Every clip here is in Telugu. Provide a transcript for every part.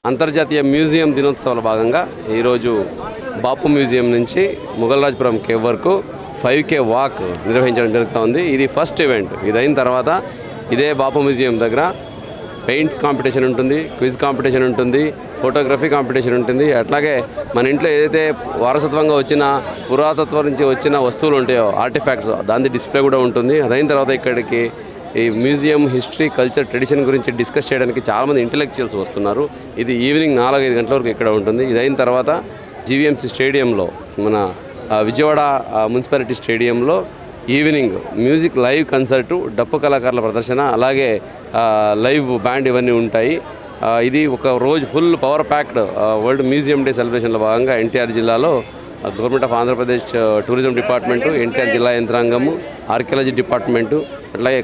అంతర్జాతీయ మ్యూజియం దినోత్సవాల భాగంగా ఈరోజు బాపు మ్యూజియం నుంచి మొగల్రాజ్పురం కేవ్ వరకు 5K వాక్ నిర్వహించడం జరుగుతుంది. ఇది ఫస్ట్ ఈవెంట్. ఇది అయిన తర్వాత ఇదే బాపు మ్యూజియం దగ్గర పెయింట్స్ కాంపిటీషన్ ఉంటుంది, క్విజ్ కాంపిటీషన్ ఉంటుంది, ఫోటోగ్రఫీ కాంపిటీషన్ ఉంటుంది. అట్లాగే మన ఇంట్లో ఏదైతే వారసత్వంగా వచ్చిన పురాతత్వం నుంచి వచ్చిన వస్తువులు ఉంటాయో ఆర్టిఫాక్ట్స్ దాని డిస్ప్లే కూడా ఉంటుంది. అదైన తర్వాత ఇక్కడికి ఈ మ్యూజియం హిస్టరీ కల్చర్ ట్రెడిషన్ గురించి డిస్కస్ చేయడానికి చాలామంది ఇంటెలెక్చువల్స్ వస్తున్నారు. ఇది ఈవినింగ్ 4-5 గంటల వరకు ఇక్కడ ఉంటుంది. ఇది అయిన తర్వాత జీవీఎంసీ స్టేడియంలో మన విజయవాడ మున్సిపాలిటీ స్టేడియంలో ఈవినింగ్ మ్యూజిక్ లైవ్ కన్సర్టు, డప్పు కళాకారుల ప్రదర్శన, అలాగే లైవ్ బ్యాండ్ ఇవన్నీ ఉంటాయి. ఇది ఒక రోజు full power packed world museum day సెలబ్రేషన్లో భాగంగా ఎన్టీఆర్ జిల్లాలో government of Andhra Pradesh tourism department, NTR జిల్లా యంత్రాంగము, ఆర్కియాలజీ డిపార్ట్మెంటు, అట్లాగే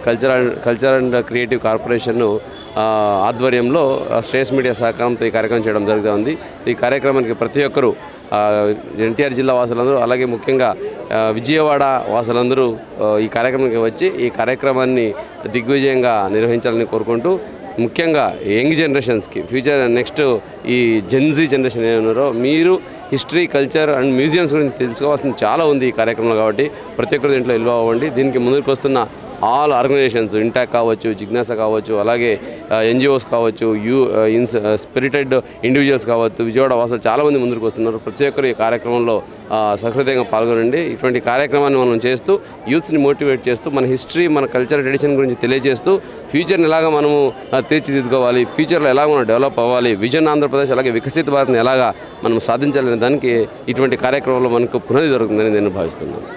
కల్చర్ అండ్ క్రియేటివ్ కార్పొరేషన్ ఆధ్వర్యంలో స్ట్రేస్ మీడియా సహకారంతో ఈ కార్యక్రమం చేయడం జరుగుతుంది. ఈ కార్యక్రమానికి ప్రతి ఒక్కరూ ఎన్టీఆర్ జిల్లా వాసులందరూ, అలాగే ముఖ్యంగా విజయవాడ వాసులందరూ ఈ కార్యక్రమానికి వచ్చి ఈ కార్యక్రమాన్ని దిగ్విజయంగా నిర్వహించాలని కోరుకుంటూ, ముఖ్యంగా యంగ్ జనరేషన్స్కి ఫ్యూచర్ నెక్స్ట్ ఈ జెన్జీ జనరేషన్ ఏమన్నారో మీరు హిస్టరీ కల్చర్ అండ్ మ్యూజియంస్ గురించి తెలుసుకోవాల్సింది చాలా ఉంది ఈ కార్యక్రమంలో. కాబట్టి ప్రతి ఒక్కరు దీంట్లో ఇన్వాల్వ్ అవ్వండి. దీనికి ముందుకు వస్తున్న ఆల్ ఆర్గనైజేషన్స్, ఇంటాక్ కావచ్చు, జిజ్ఞాస కావచ్చు, అలాగే ఎన్జిఓస్ కావచ్చు, స్పిరిటెడ్ ఇండివిజువల్స్ కావచ్చు, విజయవాడ వాసులు చాలామంది ముందుకు వస్తున్నారు. ప్రతి ఒక్కరు ఈ కార్యక్రమంలో సహృదయంగా పాల్గొనండి. ఇటువంటి కార్యక్రమాన్ని మనం చేస్తూ యూత్స్ని మోటివేట్ చేస్తూ మన హిస్టరీ మన కల్చర్ ట్రెడిషన్ గురించి తెలియజేస్తూ ఫ్యూచర్ని ఎలాగ మనము తీర్చిదిద్దుకోవాలి, ఫ్యూచర్లో ఎలాగ మనం డెవలప్ అవ్వాలి, విజన్ ఆంధ్రప్రదేశ్ అలాగే వికసిత భారత్ని ఎలాగా మనం సాధించాలనే దానికి ఇటువంటి కార్యక్రమంలో మనకు పునాది దొరుకుతుందని నేను భావిస్తున్నాను.